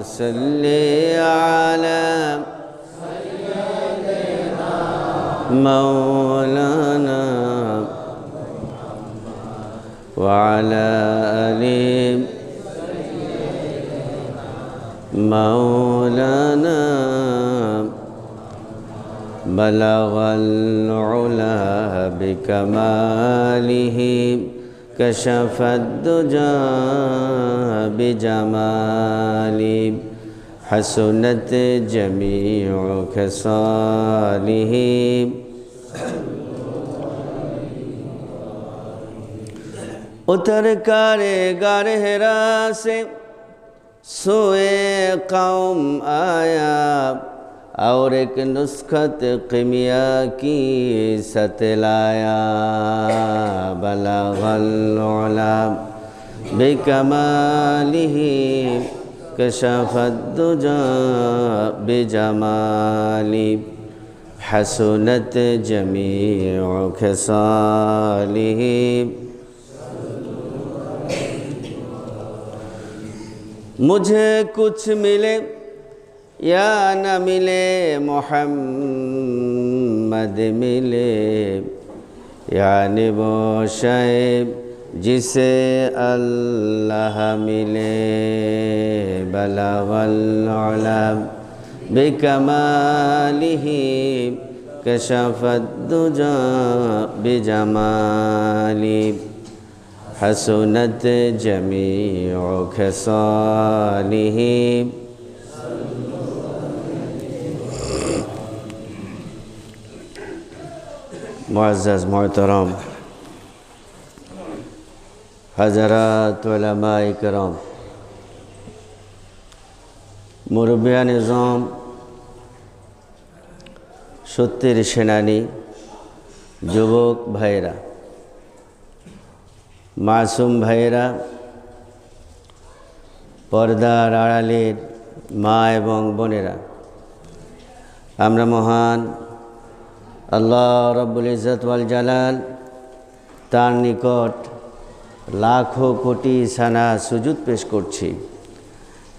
صل على مولانا وعلى آل مولانا بلغ العلا بكماله كشف الدجى بجماله حسنت جميع خصاله उतर करे गहरा से सोए कौम आया और एक नुस्खत कीमिया की सतलाया बलगल उला बिकमालिही कशफत दुजा बिजमाली हसनत जमीउ खसालिही मुझे कुछ मिले या न मिले मोहम्मद मिले यानी वो शैब जिसे अल्लाह मिले बलगल उला बिकमालिही कशफत दुजा बिजमाली हसनत जमीउ खसालिही मुअज़्ज़ज़ मोहतरम हज़रात उलमाए किराम मुरब्बियान निज़ाम सत्येर सेनानी যুবক ভাইরা মাসুম ভাইরা পর্দার আড়ালের মা এবং বোনেরা আমরা মহান আল্লাহ রব্বুল ইজ্জত ওয়াল জালাল তার নিকট লাখো কোটি সানা সুজুদ পেশ করছি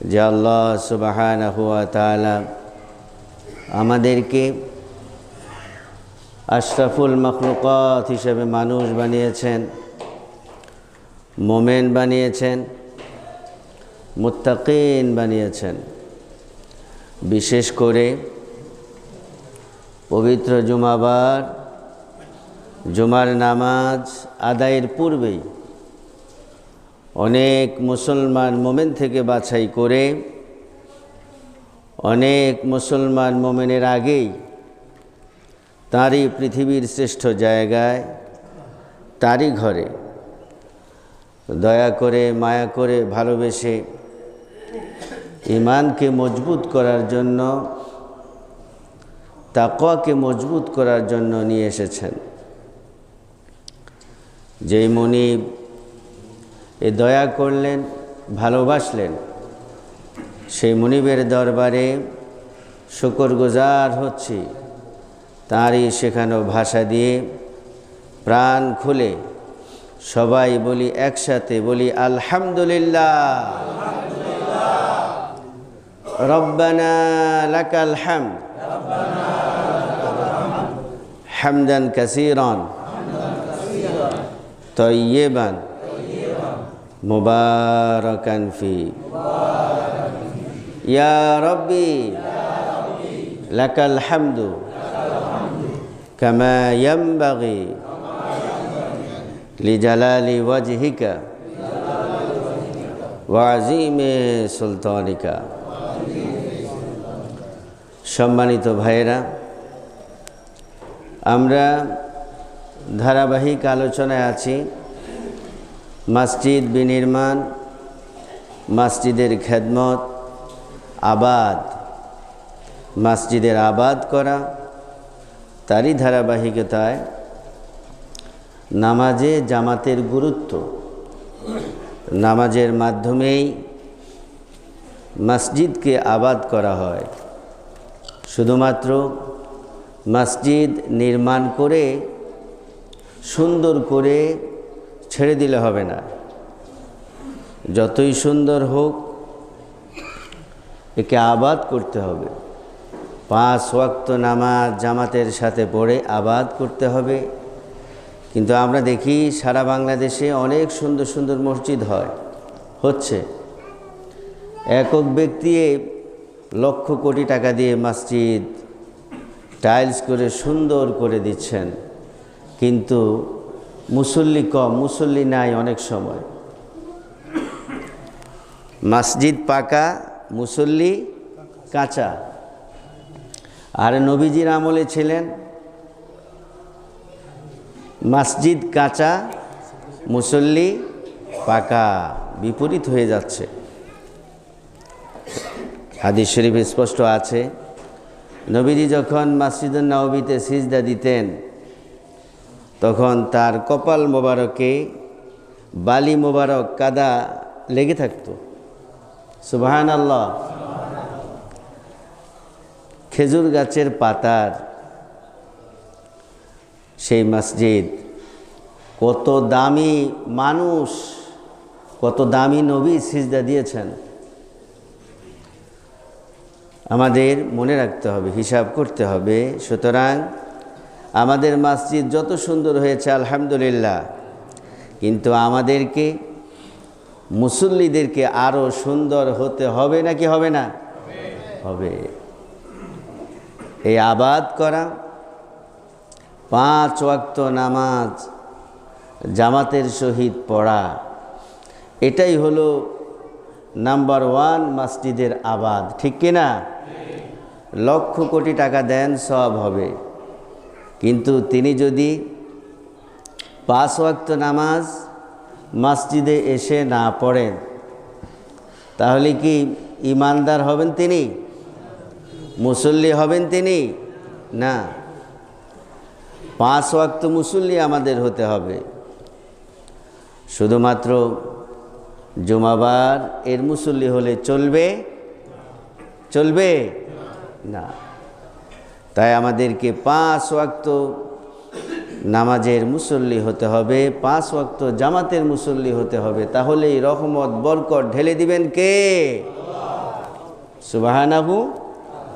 যে আল্লাহ সুবহানাহু ওয়া তাআলা আমাদেরকে আশরাফুল মাখলুকাত হিসেবে মানুষ বানিয়েছেন, মোমেন বানিয়েছেন, মুত্তাকিন বানিয়েছেন। বিশেষ করে পবিত্র জুমাবার জুমার নামাজ আদায়ের পূর্বেই অনেক মুসলমান মোমেন থেকে বাছাই করে অনেক মুসলমান মোমেনের আগেই তারই পৃথিবীর শ্রেষ্ঠ জায়গায় তারই ঘরে দয়া করে মায়া করে ভালোবেসে ঈমানকে মজবুত করার জন্য, তাকওয়াকে মজবুত করার জন্য নিয়ে এসেছেন। যেই মুনিব এ দয়া করলেন, ভালোবাসলেন, সেই মুনিবের দরবারে শুকরগুজার হচ্ছি। তারই শেখানো ভাষা দিয়ে প্রাণ খুলে সবাই বলি, একসাথে বলি আলহামদুলিল্লাহ। রব্বানা লাকাল হামদ হামদান কাসীরান তাইয়্যিবান মুবারাকান ফি ইয়া রব্বি লাকাল হামদু কামা ইয়ানবাগি লিজালালি ওয়াজহিকা ওয়া আযীমি সুলতানিকা। সম্মানিত ভাইয়েরা, আমরা ধারাবাহিক আলোচনায় আছি মসজিদ বিনির্মাণ, মসজিদের খেদমত, আবাদ, মসজিদের আবাদ করা। তারই ধারাবাহিকতায় নামাজে জামাতের গুরুত্ব, নামাজের মাধ্যমেই মসজিদকে আবাদ করা হয়। শুধুমাত্র মসজিদ নির্মাণ করে সুন্দর করে ছেড়ে দিলে হবে না। যতই সুন্দর হোক, একে আবাদ করতে হবে। 5 ওয়াক্ত নামাজ জামাতের সাথে পড়ে আবাদ করতে হবে। কিন্তু আমরা দেখি সারা বাংলাদেশে অনেক সুন্দর সুন্দর মসজিদ হচ্ছে। একক ব্যক্তি লক্ষ কোটি টাকা দিয়ে মসজিদ টাইলস করে সুন্দর করে দিচ্ছেন, কিন্তু মুসল্লি কম, মুসল্লি নাই। অনেক সময় মসজিদ পাকা, মুসল্লি কাঁচা। আর নবীজির আমলে ছিলেন মসজিদ কাঁচা, মুসল্লি পাকা, বিপরীত হয়ে যাচ্ছে। হাদিস শরীফে স্পষ্ট আছে, নবীজি যখন মসজিদুন নববীতে সিজদা দিতেন তখন তার কপাল মোবারকে বালি মোবারক কাদা লেগে থাকতো। সুবহানাল্লাহ। খেজুর গাছের পাতার সেই মসজিদ, কত দামি মানুষ, কত দামি নবী সিজদা দিয়েছেন। আমাদের মনে রাখতে হবে, হিসাব করতে হবে। সুতরাং আমাদের মসজিদ যত সুন্দর হয়েছে আলহামদুলিল্লাহ, কিন্তু আমাদেরকে মুসল্লিদেরকে আরও সুন্দর হতে হবে নাকি হবে না? হবে। এই আবাদ করা, 5 ওয়াক্ত নামাজ জামাতের সহিত পড়া, এটাই হলো নাম্বার 1 মসজিদের আবাদ। ঠিক কিনা? লক্ষ কোটি টাকা দেন সব হবে, কিন্তু তিনি যদি 5 ওয়াক্ত নামাজ মসজিদে এসে না পড়েন, তাহলে কি ইমানদার হবেন তিনি? মুসল্লি হবেন তিনি? না। 5 ওয়াক্ত মুসল্লি আমাদের হতে হবে। শুধুমাত্র জুমাবার এর মুসল্লি হলে চলবে? চলবে না। তাই আমাদেরকে 5 ওয়াক্ত নামাজের মুসল্লি হতে হবে, 5 ওয়াক্ত জামাতের মুসল্লি হতে হবে। তাহলেই রহমত বরকত ঢেলে দিবেন কে? সুবহানাহু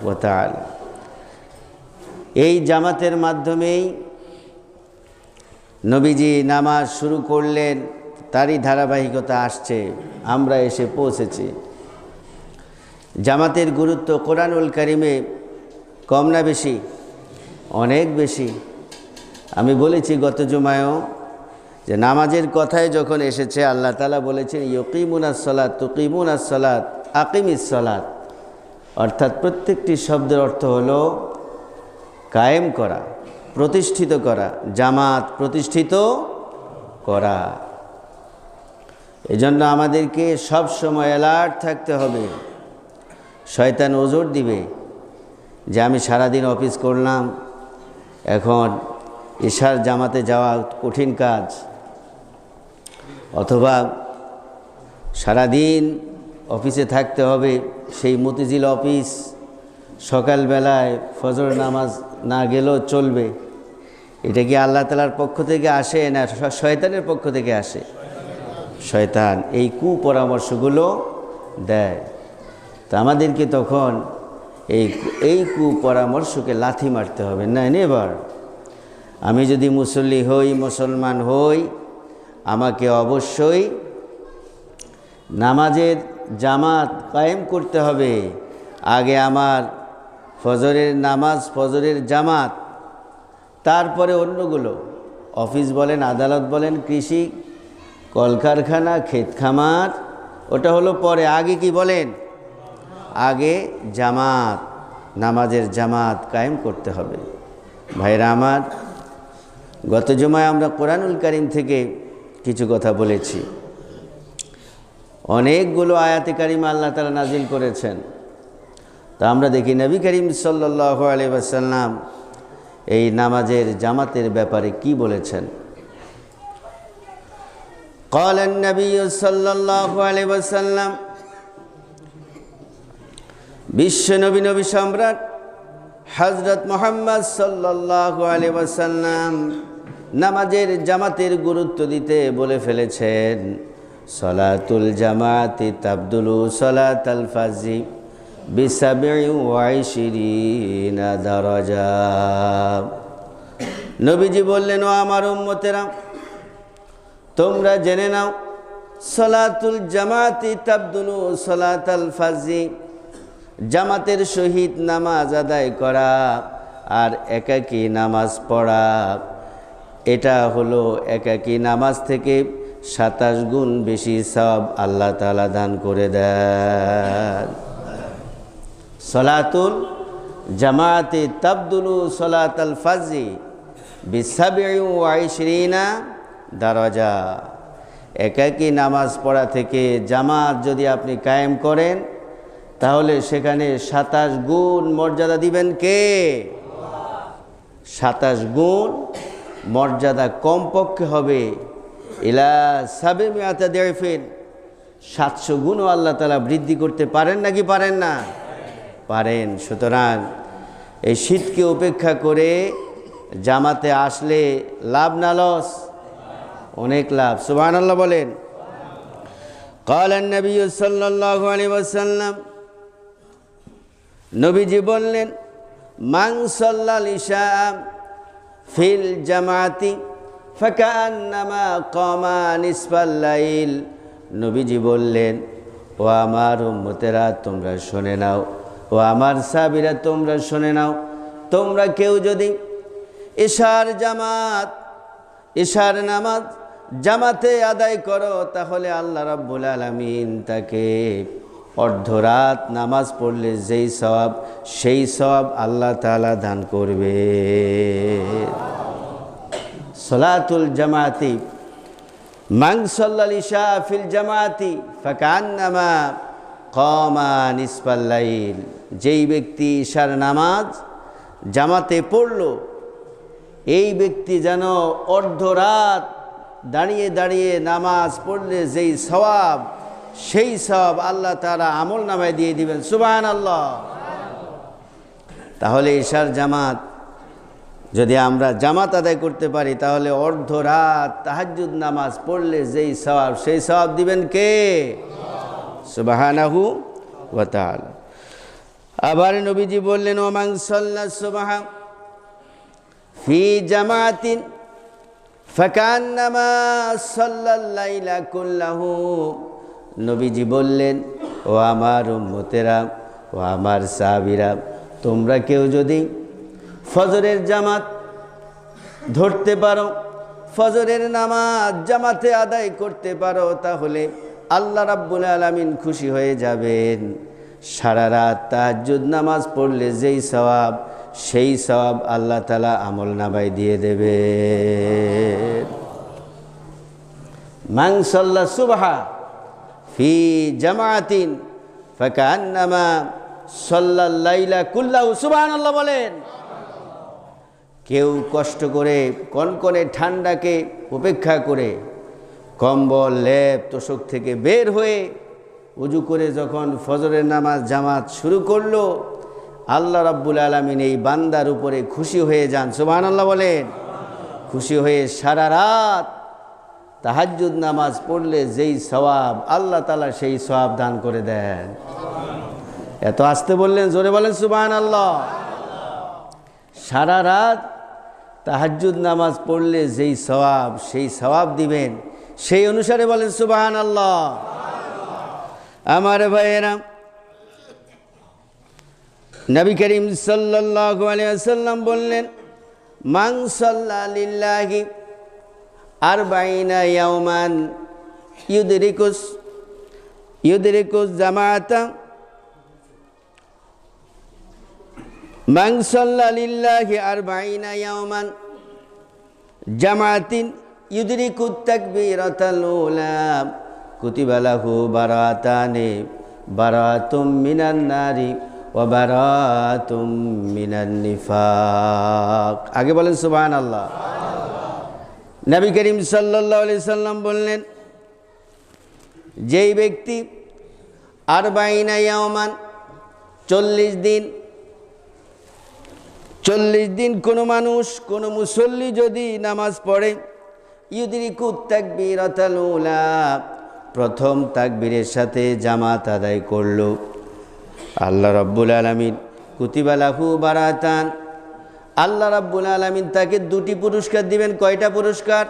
ওয়া তাআলা। এই জামাতের মাধ্যমেই নবীজি নামাজ শুরু করলেন, তারই ধারাবাহিকতা আসছে, আমরা এসে পৌঁছেছি। জামাতের গুরুত্ব কোরআনুল কারিমে কম না বেশি? অনেক বেশি। আমি বলেছি গত জুমায়ও যে নামাজের কথায় যখন এসেছে আল্লাহ তাআলা বলেছেন ইউকিমুনাস সালাত তুকিমুনাস সালাত আকিমিস সালাত, অর্থাৎ প্রত্যেকটি শব্দের অর্থ হলো কায়েম করা, প্রতিষ্ঠিত করা, জামাত প্রতিষ্ঠিত করা। এজন্য আমাদেরকে সব সময় অ্যালার্ট থাকতে হবে। শয়তান ওজর দিবে যে আমি সারাদিন অফিস করলাম, এখন ইশার জামাতে যাওয়া কঠিন কাজ, অথবা সারাদিন অফিসে থাকতে হবে, সেই মতিঝিল অফিস, সকালবেলায় ফজর নামাজ না গেলেও চলবে। এটা কি আল্লাহ তাআলার পক্ষ থেকে আসে না শয়তানের পক্ষ থেকে আসে? শয়তান এই কুপরামর্শগুলো দেয়। তা আমাদেরকে তখন এই কুপরামর্শকে লাথি মারতে হবে। না, নেভার। আমি যদি মুসল্লি হই, মুসলমান হই, আমাকে অবশ্যই নামাজের জামাত কায়েম করতে হবে। আগে আমার ফজরের নামাজ, ফজরের জামাত, তারপরে অন্যগুলো, অফিস বলেন, আদালত বলেন, কৃষি, কলকারখানা, ক্ষেত খামার, ওটা হলো পরে। আগে কি বলেন? আগে জামাত, নামাজের জামাত কায়েম করতে হবে। ভাইরা আমার, গত জুমায় আমরা কোরআনুল কারীম থেকে কিছু কথা বলেছি। অনেকগুলো আয়াতে কারিমা আল্লাহ তাআলা নাজিল করেছেন। তা আমরা দেখি নবী করিম সাল্লাল্লাহু আলাইহি ওয়াসাল্লাম এই নামাজের জামাতের ব্যাপারে কি বলেছেন। قال النبي صلى الله عليه وسلم, বিশ্ব নবী সম্রাট হযরত মুহাম্মদ সাল্লাল্লাহু আলাইহি ওয়াসাল্লাম নামাজের জামাতের গুরুত্ব দিতে বলে ফেলেছেন, সলাতুল জামাতি তাবদুলু সলাতাল ফাজি ب27 দারাজা। নবীজি বললেন, ও আমার উম্মতেরা, তোমরা জেনে নাও, সলাতুল জামাতি তাবদুলু সলাতাল ফাজি, জামাতের সহিত নামাজ আদায় করা আর একাকী নামাজ পড়া, এটা হলো একাকী নামাজ থেকে 27 গুণ বেশি সওয়াব আল্লাহ তাআলা দান করে দেন। সলাতুল জামাতি তাবদুলু সলাতাল ফাজি ব27 দারাজা। একাকী নামাজ পড়া থেকে জামাত যদি আপনি কায়েম করেন, তাহলে সেখানে 27 গুণ মর্যাদা দিবেন কে? 27 গুণ মর্যাদা কমপক্ষে হবে। ইলা 700 দিরফিন, 700 গুণও আল্লাহ তাআলা বৃদ্ধি করতে পারেন নাকি পারেন না? পারেন। সুতরাং এই শীতকে উপেক্ষা করে জামাতে আসলে লাভ না লস? অনেক লাভ। সুবহানাল্লাহ বলেন। قال النبي صلى الله عليه وسلم, নবীজি বললেন, মান সাল্লাল ইশা ফিল জামাতি ফাকান্নামা কামা নিসফাল লাইল। নবীজি বললেন, ও আমার উম্মতেরা তোমরা শুনে নাও, ও আমার সাহাবীরা তোমরা শুনে নাও, তোমরা কেউ যদি ইশার নামাজ জামাতে আদায় করো, তাহলে আল্লাহ রাব্বুল আলামিন তাকে অর্ধরাত নামাজ পড়লে যেই সওয়াব, সেই সওয়াব আল্লাহ তাআলা দান করবে। সলাতুল জামাতি, মান সাল্লাল ইশা ফিল জামাতি ফাকান্নামা কামা নিসফাল লাইল। যেই ব্যক্তি ইশার নামাজ জামাতে পড়ল, এই ব্যক্তি যেন অর্ধরাত দাঁড়িয়ে দাঁড়িয়ে নামাজ পড়লে যেই সওয়াব, সেই সওয়াব আল্লাহ তাআলা আমল নামায় দিয়ে দিবেন। সুবহানাল্লাহ। তাহলে ইশার জামাত যদি আমরা জামাত আদায় করতে পারি, তাহলে অর্ধরাত তাহাজ্জুদ নামাজ পড়লে যেই সওয়াব, সেই সওয়াব দিবেন কে? সুবহানাহু ওয়া তাআলা। আবার নবীজি বললেন, ও মান সাল্লা সুবহা ফি জামাতিন ফাকান্নামা সাল্লাল লাইলা কুল্লাহু। নবীজি বললেন, ও আমার উম্মতেরা, ও আমার সাহাবীরা, তোমরা কেউ যদি ফজরের জামাত ধরতে পারো, ফজরের নামাজ জামাতে আদায় করতে পারো, তাহলে আল্লাহ রাব্বুল আলামিন খুশি হয়ে যাবেন। সারা রাত তাহাজ্জুদ নামাজ পড়লে যেই সওয়াব, সেই সওয়াব আল্লাহ তাআলা আমল নামায় দিয়ে দেবে। মান সাল্লা সুবহা ফি জামাতিন ফাকান্নামা সাল্লাল লাইলা কুল্লাহু। সুবহানাল্লাহ বলেন। কেউ কষ্ট করে কনকনে ঠান্ডাকে উপেক্ষা করে কম্বল লেপ তোশক থেকে বের হয়ে উজু করে যখন ফজরের নামাজ জামাত শুরু করলো, আল্লাহ রাব্বুল আলামিন এই বান্দার উপরে খুশি হয়ে যান। সুবহানাল্লাহ বলেন। খুশি হয়ে সারা রাত তাহাজ্জুদ নামাজ পড়লে যেই সওয়াব, আল্লাহ তাআলা সেই সওয়াব দান করে দেন। এত আসতে বললেন, জোরে বলেন সুবহানাল্লাহ। সারা রাত তাহাজ্জুদ নামাজ পড়লে যেই সওয়াব, সেই সওয়াব দিবেন, সেই অনুসারে বলেন সুবহানাল্লাহ। আমার ভাইয়েরা, নবী করিম সাল্লাল্লাহু আলাইহি ওয়াসাল্লাম বললেন, মান সাল্লা লিল্লাহি 40 ইয়াওমান ইউদরিকুস জামাতা। মান সাল্লা লিল্লাহি 40 ইয়াওমান জামাতিন ইউদরিকুত তাকবীরাতাল উলা কুতিবা লাহু বারাতানি, বারাতুম মিনান নারি ওয়া বারাতুম মিনান নিফাক। আগে বলেন সুবহানাল্লাহ। নবী করিম সাল্লাল্লাহু আলাইহি সাল্লাম বললেন, যেই ব্যক্তি 40 ইয়াওমান 40 দিন কোনো মানুষ, কোনো মুসল্লি যদি নামাজ পড়ে, ইউদরিকুত তাকবীরাতাল উলা, প্রথম তাকবীরের সাথে জামাত আদায় করলো, আল্লাহ রাব্বুল আলামিন কুতিবা লাহু বারাতান, আল্লাহ রাব্বুল আলামিন তাকে দুটি পুরস্কার দিবেন। কয়টা পুরস্কার?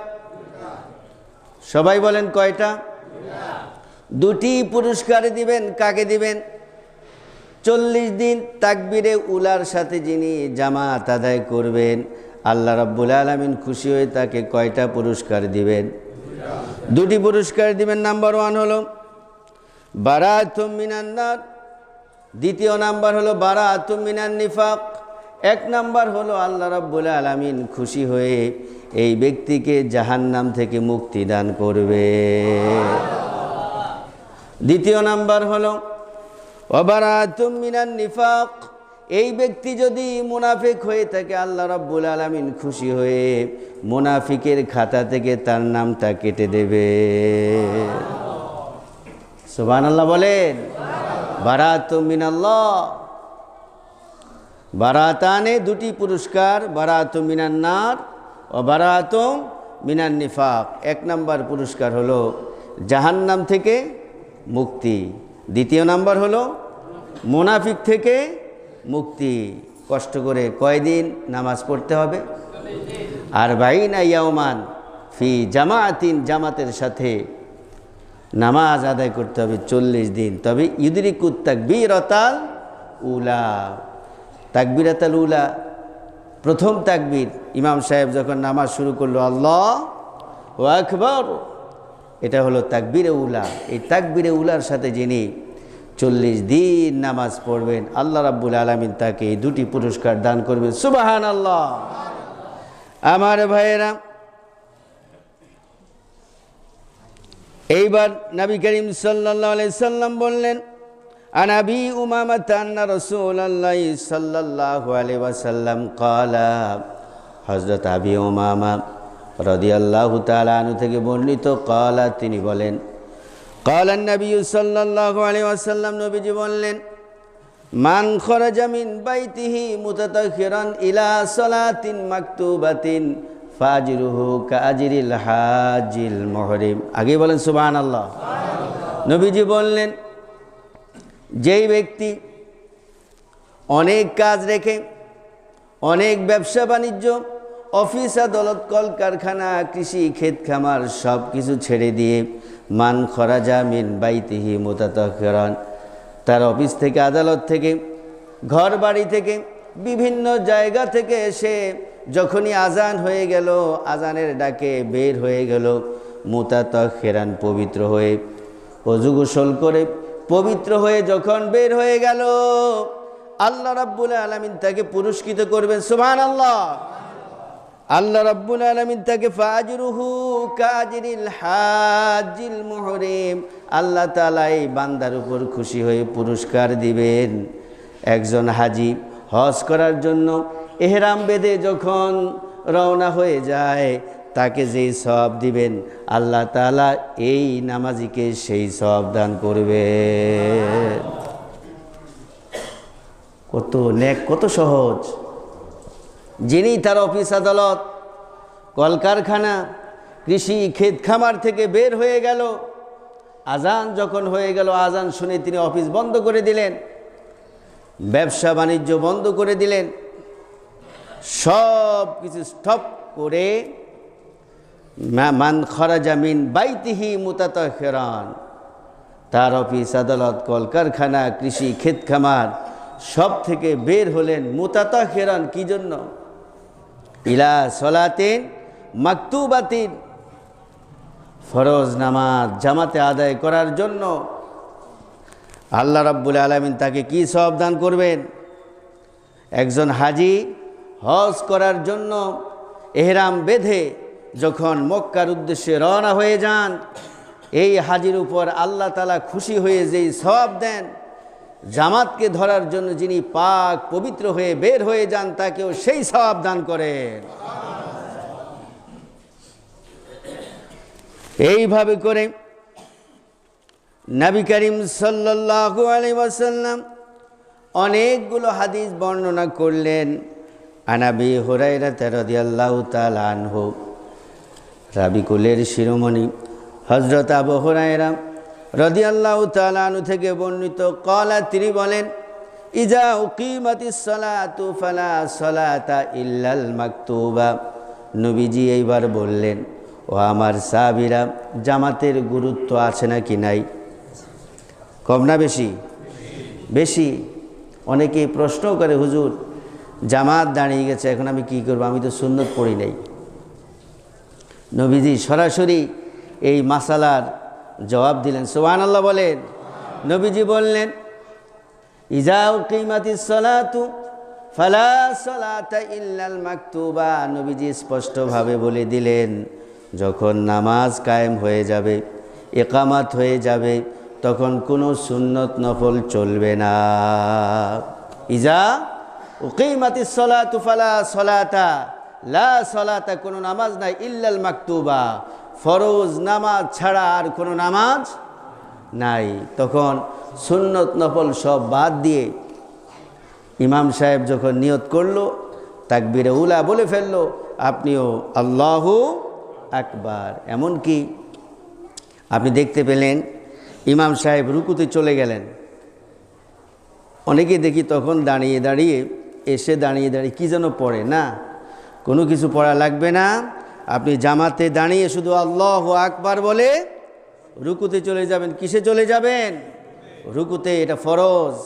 সবাই বলেন কয়টা? দুটি পুরস্কার দিবেন। কাকে দিবেন? 40 দিন তাকবীরে উলার সাথে যিনি জামাত আদায় করবেন, আল্লাহ রাব্বুল আলামিন খুশি হয়ে তাকে কয়টা পুরস্কার দিবেন? দুটি পুরস্কার দিবেন। নাম্বার 1 হলো বারাতুম মিনান নার, দ্বিতীয় নাম্বার হলো বারাতুম মিনান নিফাক। 1 নাম্বার হলো আল্লাহ রাব্বুল আলামিন খুশি হয়ে এই ব্যক্তিকে জাহান্নাম থেকে মুক্তি দান করবে। দ্বিতীয় নাম্বার হলো ওয়াবারাতুম মিনান নিফাক, এই ব্যক্তি যদি মুনাফিক হয়ে থাকে আল্লাহ রাব্বুল আলামিন খুশি হয়ে মুনাফিকের খাতা থেকে তার নামটা কেটে দেবে। সুবহানাল্লাহ বলেন। বারাতুম মিনাল্লাহ, বারাতানে দুটি পুরস্কার, বারাতুম মিনান নার ও বারাতুম মিনান নিফাক। 1 নাম্বার পুরস্কার হলো জাহান্নাম থেকে মুক্তি, দ্বিতীয় নাম্বার হলো মুনাফিক থেকে মুক্তি। কষ্ট করে কয়দিন নামাজ পড়তে হবে? আর বাইনা ইয়াওমান ফি জামাতিন, জামাতের সাথে নামাজ আদায় করতে হবে 40 দিন। তবে ইউদরিকুত তাকবীরাতাল উলা, তাকবীরাতাল উলা, প্রথম তাকবীর ইমাম সাহেব যখন নামাজ শুরু করলো আল্লাহু আকবার, এটা হলো তাকবীরে উলা। এই তাকবীরে উলার সাথে যিনি 40 দিন নামাজ পড়বেন আল্লাহ রাব্বুল আলামিন তাকে এই দুটি পুরস্কার দান করবেন। সুবহানাল্লাহ। আমার ভাইয়েরা, এইবার নবী করিম সাল্লাল্লাহু আলাইহি সাল্লাম বললেন, আনাবি উমামা আন্না রাসূলুল্লাহ সাল্লাল্লাহু আলাইহি ওয়াসাল্লাম ক্বালা, হযরত আবি উমামা রাদিয়াল্লাহু তাআলা আনহু থেকে বর্ণিত, ক্বালা তিনি বলেন, ক্বালা নবী সাল্লাল্লাহু আলাইহি ওয়াসাল্লাম নবীজি বললেন, মান খরাজা মিন বাইতিহি মুতাতাখিরান ইলা সালাতিন মাকতুবাতিন ফাজরুহু কাআজরিল হাজিল মুহরিম। আগে বলেন সুবহানাল্লাহ। নবীজি বললেন, যেই ব্যক্তি অনেক কাজ রেখে, অনেক ব্যবসা বাণিজ্য, অফিস আদালত, কলকারখানা, কৃষি, ক্ষেত খামার সব কিছু ছেড়ে দিয়ে মান খরাজা মিন বাইতিহি মুতাতাখিরান, তার অফিস থেকে, আদালত থেকে, ঘর বাড়ি থেকে, বিভিন্ন জায়গা থেকে এসে যখনই আজান হয়ে গেল, আজানের ডাকে বের হয়ে গেল, মুতাতাখিরান পবিত্র হয়ে, ওযু গোসল করে পবিত্র হয়ে যখন বের হয়ে গেল, আল্লাহ রাব্বুল আলামিন তাকে পুরস্কৃত করবেন। সুবহানাল্লাহ। আল্লাহ রাব্বুল আলামিন তাকে ফাজরুহু কাজরিল হাজিল মুহরিম, আল্লাহ তাআলা এই বান্দার উপর খুশি হয়ে পুরস্কার দিবেন। একজন হাজি হজ করার জন্য ইহরাম বেঁধে যখন রওনা হয়ে যায়, তাকে যেই সওয়াব দিবেন আল্লাহ তাআলা এই নামাজিকে সেই সওয়াব দান করবে। কত নেক, কত সহজ। যিনি তার অফিস আদালত, কলকারখানা, কৃষি, ক্ষেত খামার থেকে বের হয়ে গেল, আজান যখন হয়ে গেল, আজান শুনে তিনি অফিস বন্ধ করে দিলেন, ব্যবসা বাণিজ্য বন্ধ করে দিলেন, সব কিছু স্টপ করে মান খরাজা মিন বাইতিহি মুতাতাখিরান, তার অফিস আদালত, কলকারখানা, কৃষি, ক্ষেত খামার সব থেকে বের হলেন। মুতাতাখিরান কি জন্য? ইলা সলাতিন মাকতুবাতিন, ফরজ নামাজ জামাতে আদায় করার জন্য। আল্লাহ রাব্বুল আলামিন তাকে কি সওয়াব দান করবেন? একজন হাজি হজ করার জন্য ইহরাম বেঁধে যখন মক্কার উদ্দেশ্যে রওনা হয়ে যান, এই হাজির উপর আল্লাহ তাআলা খুশি হয়ে যেই সওয়াব দেন, জামাতকে ধরার জন্য যিনি পাক পবিত্র হয়ে বের হয়ে যান, তাকেও সেই সওয়াব দান করেন। এইভাবে করে নবী করিম সাল্লাল্লাহু আলাইহি ওয়াসাল্লাম অনেকগুলো হাদিস বর্ণনা করলেন। আনাবি হুরায়রা রাদিয়াল্লাহু তাআলা আনহু, রাবিকুলের শিরোমণি হযরত আবু হুরায়রা রাদিয়াল্লাহু তাআলা আনহু থেকে বর্ণিত, ক্বালা, তিনি বলেন, ইজা উকিমাতিস সালাতু ফালা সালাতা ইল্লাল মাকতুবা। নবীজি এইবার বললেন, ও আমার সাহাবীরা, জামাতের গুরুত্ব আছে নাকি নাই? কম না বেশি? বেশি। অনেকেই প্রশ্ন করে, হুজুর জামাত দাঁড়িয়ে গেছে, এখন আমি কি করব, আমি তো সুন্নত পড়ি নাই। নবীজি সরাসরি এই মাসালার জবাব দিলেন। সুবহানাল্লাহ বলেন। নবীজি বললেন, ইজা উকিমাতিস সালাতু ফালা সালাতা ইল্লাল মাকতুবা। নবীজি স্পষ্টভাবে বলে দিলেন, যখন নামাজ কায়েম হয়ে যাবে, ইকামাত হয়ে যাবে, তখন কোনো সুন্নত নফল চলবে না। ইজা উকিমাতিস সালাতু ফালা সালাতা, লা সালাতা, কোনো নামাজ নাই, ইল্লাল মাকতুবা, ফরজ নামাজ ছাড়া আর কোনো নামাজ নাই। তখন সুন্নত নফল সব বাদ দিয়ে ইমাম সাহেব যখন নিয়ত করলো, তাকবীরে উলা বলে ফেললো, আপনিও আল্লাহু আকবার। এমনকি আপনি দেখতে পেলেন ইমাম সাহেব রুকুতে চলে গেলেন। অনেকে দেখি তখন দাঁড়িয়ে দাঁড়িয়ে কী যেন পড়ে না, কোনো কিছু পড়া লাগবে না, আপনি জামাতে দাঁড়িয়ে শুধু আল্লাহু আকবার বলে রুকুতে চলে যাবেন। কিসে চলে যাবেন? রুকুতে। এটা ফরজ।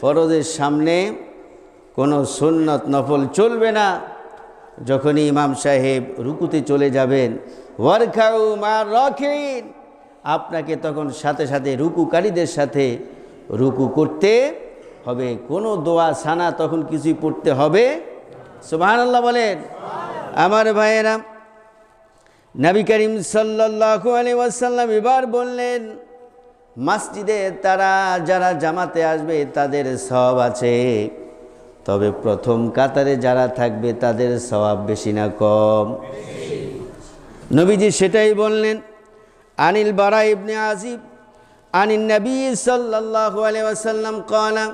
ফরজের সামনে কোনো সুন্নত নফল চলবে না। যখনই ইমাম সাহেব রুকুতে চলে যাবেন, ওয়ারকাউ মা রাকিন, আপনাকে তখন সাথে সাথে রুকুকারীদের সাথে রুকু করতে হবে। কোনো দোয়া সানা তখন কিছুই পড়তে হবে। সুবহানাল্লাহ বলেন। আমার ভাইয়েরা, নবী করিম সাল্লাল্লাহু আলাইহি ওয়াসাল্লাম এবার বললেন, মসজিদে তারা যারা জামাতে আসবে তাদের সওয়াব আছে, তবে প্রথম কাতারে যারা থাকবে তাদের সওয়াব বেশি না কম? নবীজি সেটাই বললেন। আনিল বারা ইবনে আজিব আনিন নবী সাল্লাল্লাহু আলাইহি ওয়াসাল্লাম ক্বালা,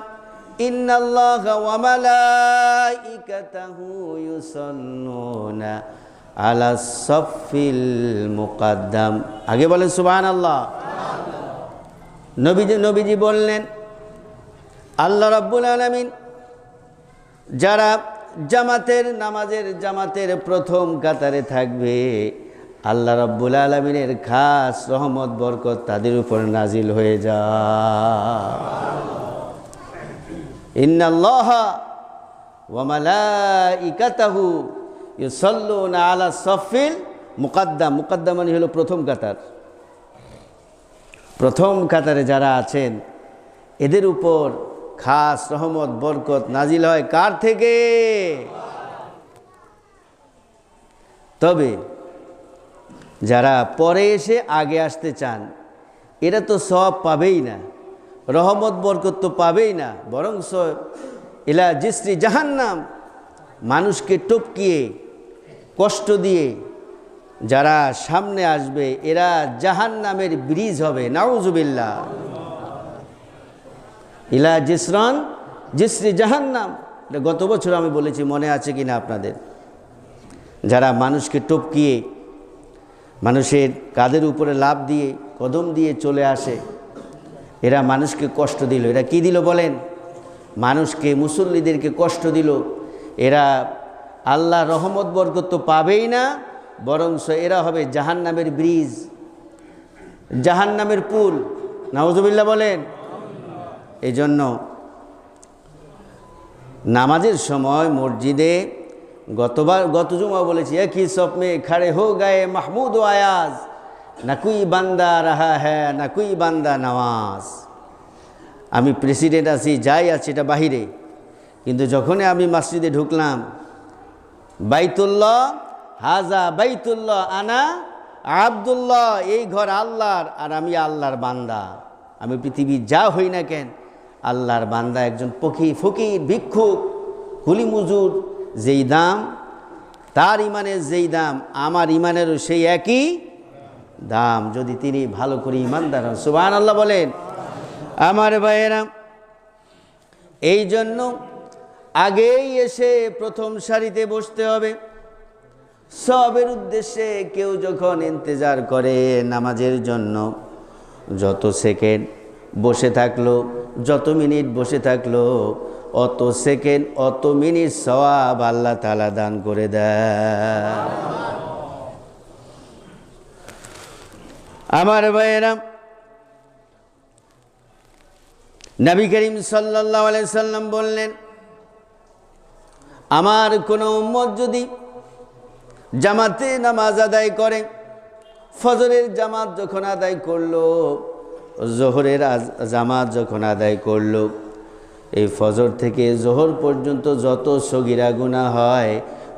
ইন্নাল্লাহা ওয়া মালাইকাতাহু ইউসাল্লুনা আলাস সাফফিল মুকাদ্দাম। আগে বলেন সুবহানাল্লাহ। নবীজি বললেন, আল্লাহ রাব্বুল আলামিন যারা জামাতের প্রথম কাতারে থাকবে, আল্লাহ রাব্বুল আলামিনের খাস রহমত বরকত তাদের উপর নাজিল হয়ে যায়। ইন্নাল্লাহা ওয়া মালাইকাতাহু ইউসাল্লুনা আলাস সাফফিল মুকাদ্দাম। মুকাদ্দাম মানে হলো প্রথম কাতার। প্রথম কাতারে যারা আছেন এদের উপর খাস রহমত বরকত নাজিল হয়। কার থেকে? তবে যারা পরে এসে আগে আসতে চান, এরা তো সব পাবেই না, রহমত বরকত তো পাবেই না, বরং ইলা জিসরি জাহান্নাম, মানুষকে টপকিয়ে কষ্ট দিয়ে যারা সামনে আসবে এরা জাহান্নামের ব্রিজ হবে। নাউজুবিল্লাহ। ইলা জিসরি জাহান্নাম, এটা গত বছর আমি বলেছি, মনে আছে কিনা আপনাদের? যারা মানুষকে টপকিয়ে মানুষের কাঁধের উপরে লাফ দিয়ে কদম দিয়ে চলে আসে, এরা মানুষকে কষ্ট দিল। এরা কি দিল বলেন? মানুষকে, মুসল্লিদেরকে কষ্ট দিল। এরা আল্লাহ রহমত বরকত তো পাবেই না, বরং এরা হবে জাহান্নামের ব্রিজ, জাহান্নামের পুল। নাউজুবিল্লাহ বলেন। এই জন্য নামাজের সময় মসজিদে গত জুমা বলেছি, একই সপমে খড়ে হো গায়ে মাহমুদ ও আয়াজ, না কুই বান্দা রাহা হ্যাঁ না কুই বান্দা নওয়াজ। আমি প্রেসিডেন্ট আছি, যাই আছি এটা বাহিরে, কিন্তু যখনই আমি মসজিদে ঢুকলাম, বাইতুল্লাহ হাজা বাইতুল্লাহ আনা আব্দুল্লাহ, এই ঘর আল্লাহর আর আমি আল্লাহর বান্দা। আমি পৃথিবীর যা হই না কেন আল্লাহর বান্দা, একজন ফকির ভিক্ষুক কুলি মজুর, যেই দাম তার ইমানের যেই দাম আমার ইমানেরও সেই একই দাম, যদি তিনি ভালো করে ইমানদার হন। সুবহানাল্লাহ বলেন। আমার ভাইয়েরা, এই জন্য আগেই এসে প্রথম সারিতে বসতে হবে। সবের উদ্দেশ্যে কেউ যখন ইন্তজার করে নামাজের জন্য, যত সেকেন্ড বসে থাকলো যত মিনিট বসে থাকলো অত সেকেন্ড অত মিনিট সওয়াব আল্লাহ তাআলা দান করে দেয়। আমার ভাইয়েরা, নবী করিম সাল্লাল্লাহু আলাইহি সাল্লাম বললেন, আমার কোনো উম্মত যদি জামাতে নামাজ আদায় করে, ফজরের জামাত যখন আদায় করলো, জোহরের জামাত যখন আদায় করলো, এই ফজর থেকে জোহর পর্যন্ত যত সগীরা গুনাহ হয়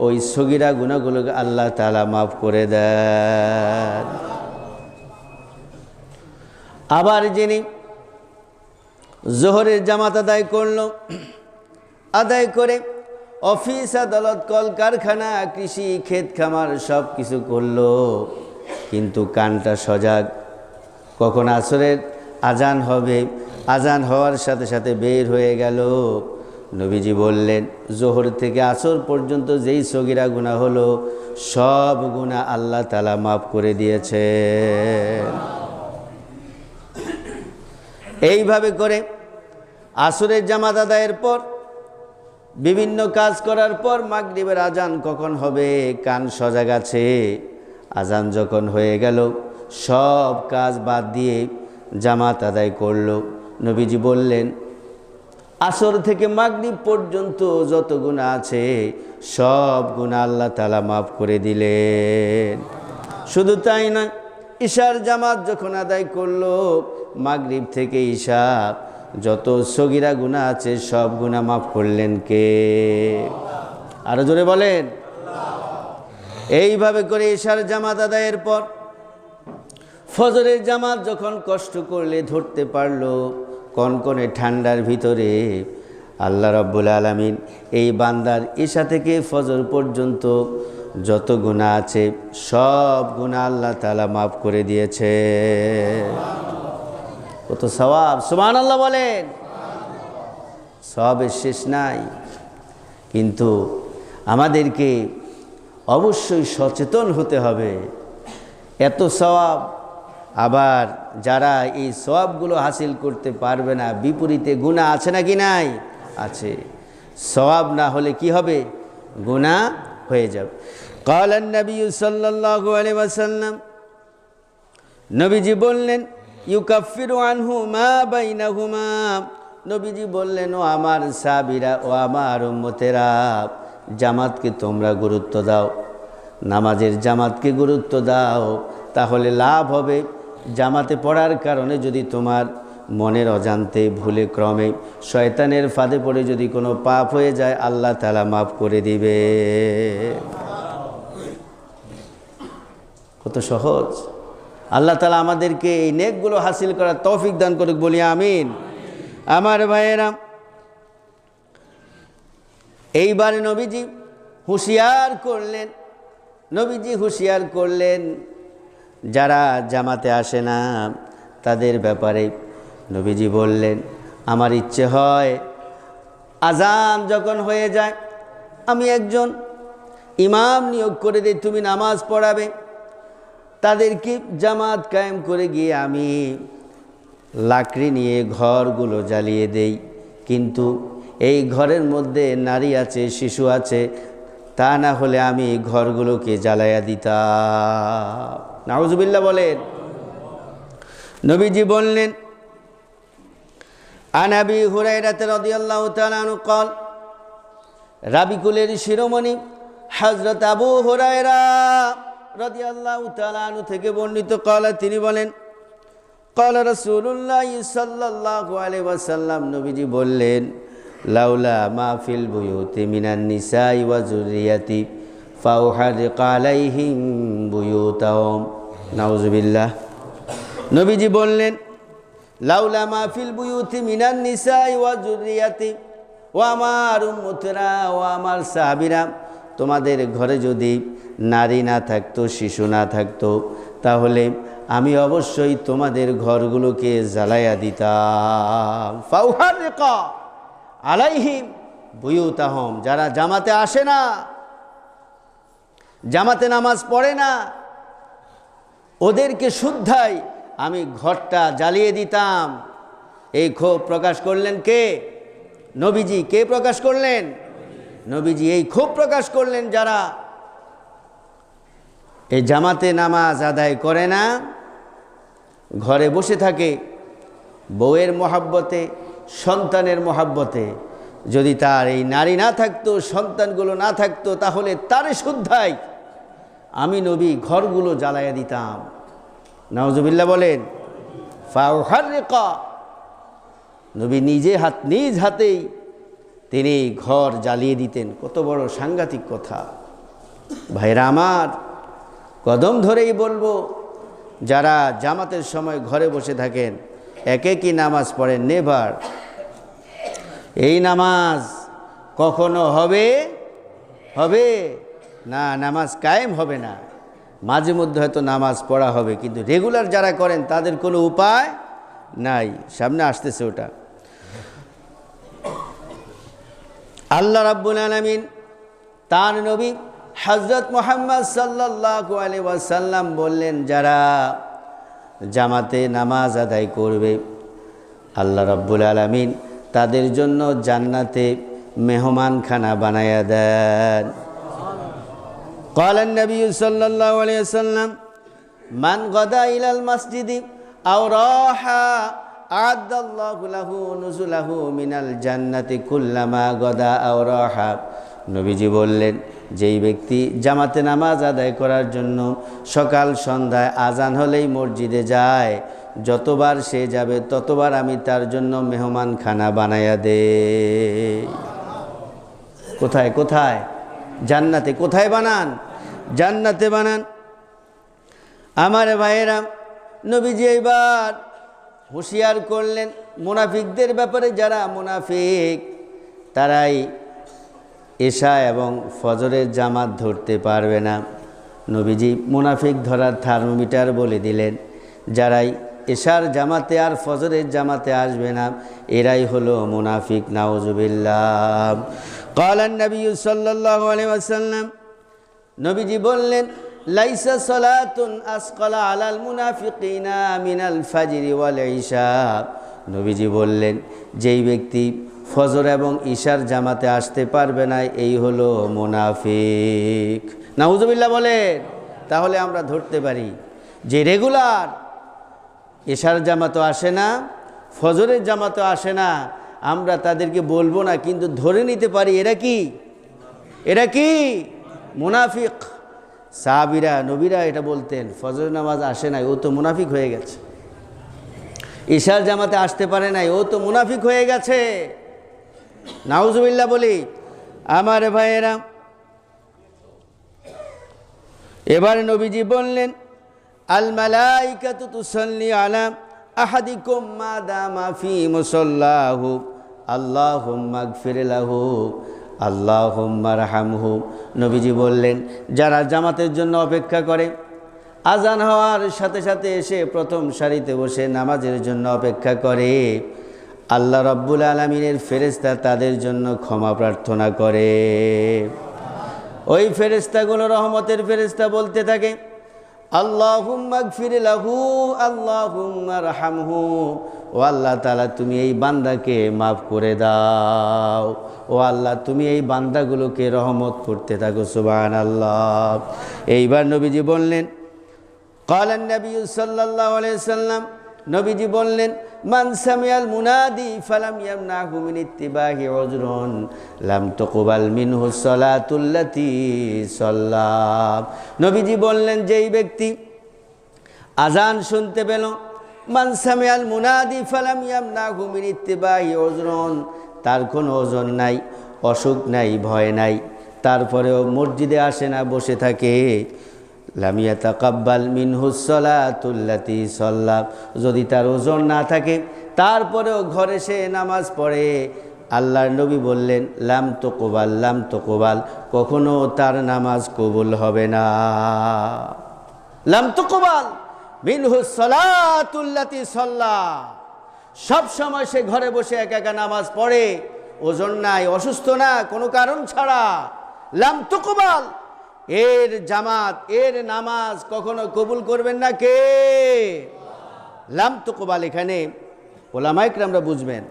ওই সগীরা গুনাহগুলোকে আল্লাহ তাআলা মাফ করে দেন। আবার যিনি জোহরের জামাত আদায় করলো, আদায় করে অফিস আদালত কল কারখানা কৃষি ক্ষেত খামার সব কিছু করলো, কিন্তু কানটা সজাগ, কখন আসরের আজান হবে, আজান হওয়ার সাথে সাথে বের হয়ে গেল। নবীজি বললেন, জোহর থেকে আসর পর্যন্ত যেই সগীরা গুনাহ হলো সব গুনাহ আল্লাহ তাআলা মাফ করে দিয়েছে। এইভাবে করে আসরের জামাত আদায়ের পর বিভিন্ন কাজ করার পর মাগরিবের আজান কখন হবে কান সজাগ আছে। আজান যখন হয়ে গেল সব কাজ বাদ দিয়ে জামাত আদায় করলো। নবীজি বললেন, আসর থেকে মাগরিব পর্যন্ত যত গুনাহ আছে সব গুনাহ আল্লাহ তাআলা মাফ করে দিলেন। শুধু তাই নয়, ইশার জামাত যখন আদায় করলো, মাগরিব থেকে ঈশা যত সগীরা গুনাহ আছে সব গুনাহ মাফ করলেন কে? আরো জোরে বলেন। এইভাবে করে ঈশার জামাত আদায়ের পর ফজরের জামাত যখন কষ্ট করলে ধরতে পারলো, কনকনে ঠান্ডার ভিতরে আল্লাহ রাব্বুল আলামিন এই বান্দার ঈশা থেকে ফজর পর্যন্ত যত গুনাহ আছে সব গুনাহ আল্লাহ তাআলা মাফ করে দিয়েছে। কত সওয়াব! সুবহানাল্লাহ বলেন। সওয়াবের শেষ নাই, কিন্তু আমাদেরকে অবশ্যই সচেতন হতে হবে। এত সওয়াব, আবার যারা এই সওয়াবগুলো হাসিল করতে পারবে না, বিপরীতে গুনাহ আছে নাকি নাই? আছে। সওয়াব না হলে কি হবে? গুনাহ হয়ে যাবে। ক্বালান নবী সাল্লাল্লাহু আলাইহি ওয়াসাল্লাম, নবীজি বললেন, ইউকাফিরু আনহু মা বাইনাহুমা। নবীজি বললেন, ও আমার সাহাবীরা, ও আমার উম্মতেরা, জামাতকে তোমরা গুরুত্ব দাও, নামাজের জামাতকে গুরুত্ব দাও, তাহলে লাভ হবে। জামাতে পড়ার কারণে যদি তোমার মনের অজান্তে ভুলে ক্রমে শয়তানের ফাঁদে পড়ে যদি কোনো পাপ হয়ে যায় আল্লাহ তাআলা মাফ করে দিবে। কত সহজ! আল্লাহ তাআলা আমাদেরকে এই নেকগুলো হাসিল করার তৌফিক দান করুক, বলি আমিন। আমার ভাইয়েরা, এইবারে নবীজি হুঁশিয়ার করলেন, নবীজি হুঁশিয়ার করলেন যারা জামাতে আসে না তাদের ব্যাপারে। নবীজি বললেন, আমার ইচ্ছে হয় আজান যখন হয়ে যায় আমি একজন ইমাম নিয়োগ করে দিই, তুমি নামাজ পড়াবে, তাদেরকে জামাত কায়েম করে গিয়ে আমি লাকড়ি নিয়ে ঘরগুলো জ্বালিয়ে দেই, কিন্তু এই ঘরের মধ্যে নারী আছে, শিশু আছে, তা না হলে আমি ঘরগুলোকে জ্বালাইয়া দিতাম। নাউজুবিল্লাহ বলেন। নবীজি বললেন, আন আবি হুরায়রা রাদিয়াল্লাহু তাআলা আনহু قال, রাবিকুলের শিরোমণি হযরত আবু হুরায়রা রাদিয়াল্লাহু তাআলা আনহু থেকে বর্ণিত, قال, তিনি বলেন, قال রাসূলুল্লাহ সাল্লাল্লাহু আলাইহি ওয়াসাল্লাম, নবীজি বললেন, লাউলা মা ফিল বুয়ুতি মিনান নিসাই ওয়া যুররিয়াতি ফাউহারিক আলাইহিম বুয়ুতাহুম। নাউজুবিল্লাহ। নবীজি বললেন, লাউলা মা ফিল বুয়ুতি মিনান নিসাই ওয়া যুররিয়াতি, ও আমার উম্মতেরা, ও আমার সাহাবীরা, তোমাদের ঘরে যদি নারী না থাকতো, শিশু না থাকতো, তাহলে আমি অবশ্যই তোমাদের ঘরগুলোকে জ্বালাইয়া দিতাম। ফাউহারিক আলাইহিম বুয়ুতাহুম, যারা জামাতে আসে না, জামাতে নামাজ পড়ে না, ওদেরকে শুদ্ধাই আমি ঘরটা জ্বালিয়ে দিতাম। এই ক্ষোভ প্রকাশ করলেন কে? নবীজি। কে প্রকাশ করলেন? নবীজি এই ক্ষোভ প্রকাশ করলেন যারা এই জামাতে নামাজ আদায় করে না, ঘরে বসে থাকে বউয়ের মহাব্বতে, সন্তানের মহাব্বতে। যদি তার এই নারী না থাকতো, সন্তানগুলো না থাকতো, তাহলে তারে শুদ্ধাই আমি নবী ঘরগুলো জ্বালাইয়া দিতাম। নাউজুবিল্লাহ বলেন। ফাউহারিকা, নবী নিজ হাতেই তিনি ঘর জ্বালিয়ে দিতেন। কত বড় সাংঘাতিক কথা ভাইরা আমার। কদম ধরেই বলবো, যারা জামাতের সময় ঘরে বসে থাকেন, একে কি নামাজ পড়েন? নেভার। এই নামাজ কখনো হবে না, নামাজ কায়েম হবে না। মাঝে মধ্যে হয়তো নামাজ পড়া হবে, কিন্তু রেগুলার যারা করেন তাদের কোনো উপায় নাই। সামনে আসতেছে ওটা। আল্লাহ রাব্বুল আলামিন তার নবী হযরত মুহাম্মদ সাল্লাল্লাহু আলাইহি ওয়াসাল্লাম বললেন, যারা জামাতে নামাজ আদায় করবে আল্লাহ রাব্বুল আলামিন তাদের জন্য জান্নাতে মেহমানখানা বানায়া দেন। قال النبي صلى الله عليه وسلم من غدا إلى المسجد أو راح أعد الله له نزله من الجنة كلما غدا أو راح। নবীজি বললেন, যেই ব্যক্তি জামাতে নামাজ আদায় করার জন্য সকাল সন্ধ্যায় আজান হলেই মসজিদে যায়, যতবার সে যাবে ততবার আমি তার জন্য মেহমানখানা বানায়া দেই। কোথায়? কোথায়? জান্নাতে। কোথায় বানান? জান্নাতে বানান। আমার ভাইয়েরা, নবীজি এবার হুঁশিয়ার করলেন মুনাফিকদের ব্যাপারে। যারা মুনাফিক তারাই এশা এবং ফজরের জামাত ধরতে পারবে না। নবীজি মুনাফিক ধরার থার্মোমিটার বলে দিলেন। যারাই এশার জামাতে আর ফজরের জামাতে আসবে না, এরাই হলো মুনাফিক। নাউজুবিল্লাহ। قال النبي صلى الله عليه وسلم, নবীজি বললেন, লাইসা সালাতুন আসকালা আলাল মুনাফিকিনা মিনাল ফাজরি ওয়াল ইশা। নবীজি বললেন, যেই ব্যক্তি ফজর এবং ইশার জামাতে আসতে পারবে না, এই হলো মুনাফিক। নাউজুবিল্লাহ বলেন। তাহলে আমরা ধরতে পারি যে রেগুলার ইশার জামাতও আসে না, ফজরের জামাতও আসে না, আমরা তাদেরকে বলবো না, কিন্তু ধরে নিতে পারি এরা কি মুনাফিক। সাহাবীরা, নবীরা এটা বলতেন, ফজর নামাজ আসে নাই, ও তো মুনাফিক হয়ে গেছে। ইশার জামাতে আসতে পারে নাই, ও তো মুনাফিক হয়ে গেছে। নাউজুবিল্লাহ বলি। আমার ভাইয়েরা, এবার নবীজি বললেন, আল মালাইকাতু তুসাল্লি আলা আহাদিকুম মা দামা ফি মুসাল্লাহু আল্লাহুম্মা গফির লাহু আল্লাহুম্মা রহমহু। নবীজি বললেন, যারা জামাতের জন্য অপেক্ষা করে, আজান হওয়ার সাথে সাথে এসে প্রথম সারিতে বসে নামাজের জন্য অপেক্ষা করে, আল্লাহ রাব্বুল আলামিনের ফেরেশতা তাদের জন্য ক্ষমা প্রার্থনা করে। ওই ফেরেশতাগুলো রহমতের ফেরেশতা বলতে থাকে, আল্লাহুম্মা গফির লাহু আল্লাহুম্মা রহমহু। ও আল্লাহ তাআলা, তুমি এই বান্দাকে মাফ করে দাও। ও আল্লাহ, তুমি এই বান্দাগুলোকে রহমত করতে থাকো। সুবহানাল্লাহ। এইবার নবীজি বললেন, قال النبي صلى الله عليه وسلم, নবীজি বললেন, মান সামিয়াল মুনাদি ফালাম ইয়ামনাহু মিন ইত্তিবাহি উযরুন লাম তুকবাল মিনহু সালাতুল্লাতি সাল্লাম। নবীজি বললেন, যেই ব্যক্তি আজান শুনতে পেল, মান সামিয়াল মুনাদি ফালাম ইয়ামনাহু মিন ইত্তিবাহি উযরুন, তার কোনো ওজন নাই, অসুখ নাই, ভয় নাই, তারপরেও মসজিদে আসে না, বসে থাকে, লাম ইয়াতাকাব্বাল মিনহু সালাতুল্লাতি সাল্লাম, যদি তার ওজন না থাকে তারপরেও ঘরে সে নামাজ পড়ে, আল্লাহর নবী বললেন, লাম তুকবাল, কখনো তার নামাজ কবুল হবে না। লাম তুকবাল মিনহু সালাতুল্লাতি সাল্লাম। সব সময় সে ঘরে বসে একা একা নামাজ পড়ে, ওজন নাই, অসুস্থ না, কোনো কারণ ছাড়া। লাম তুকবাল, এর জামাত, এর নামাজ কখনো কবুল করবেন না কে? লাম তুকবাল এখানে ওলামায়ে কেরামরা বুঝবেন।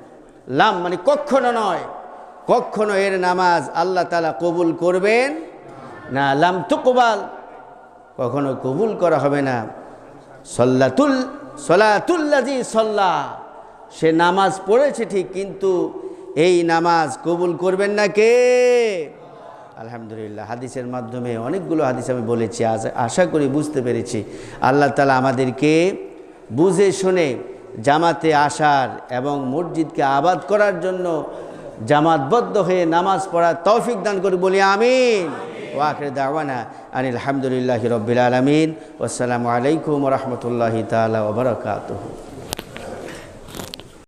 লাম মানে কখনো নয়, কখনো এর নামাজ আল্লাহ তাআলা কবুল করবেন না। লাম তুকবাল, কখনো কবুল করা হবে না। সলাতুল্লাযী সাল্লা, সে নামাজ পড়েছে ঠিক, কিন্তু এই নামাজ কবুল করবেন না কে? আলহামদুলিল্লাহ, হাদিসের মাধ্যমে অনেকগুলো হাদিস আমি বলেছি, আশা করি বুঝতে পেরেছি। আল্লাহ তাআলা আমাদেরকে বুঝে শুনে জামাতে আসার এবং মসজিদকে আবাদ করার জন্য জামাতবদ্ধ হয়ে নামাজ পড়ার তৌফিক দান করে বলি আমিন। ওয়া আখিরু দাওয়ানা আনিল হামদুলিল্লাহি রাব্বিল আলামিন। ওয়াসসালামু আলাইকুম ওয়া রাহমাতুল্লাহি তাআলা ওয়া বারাকাতুহু।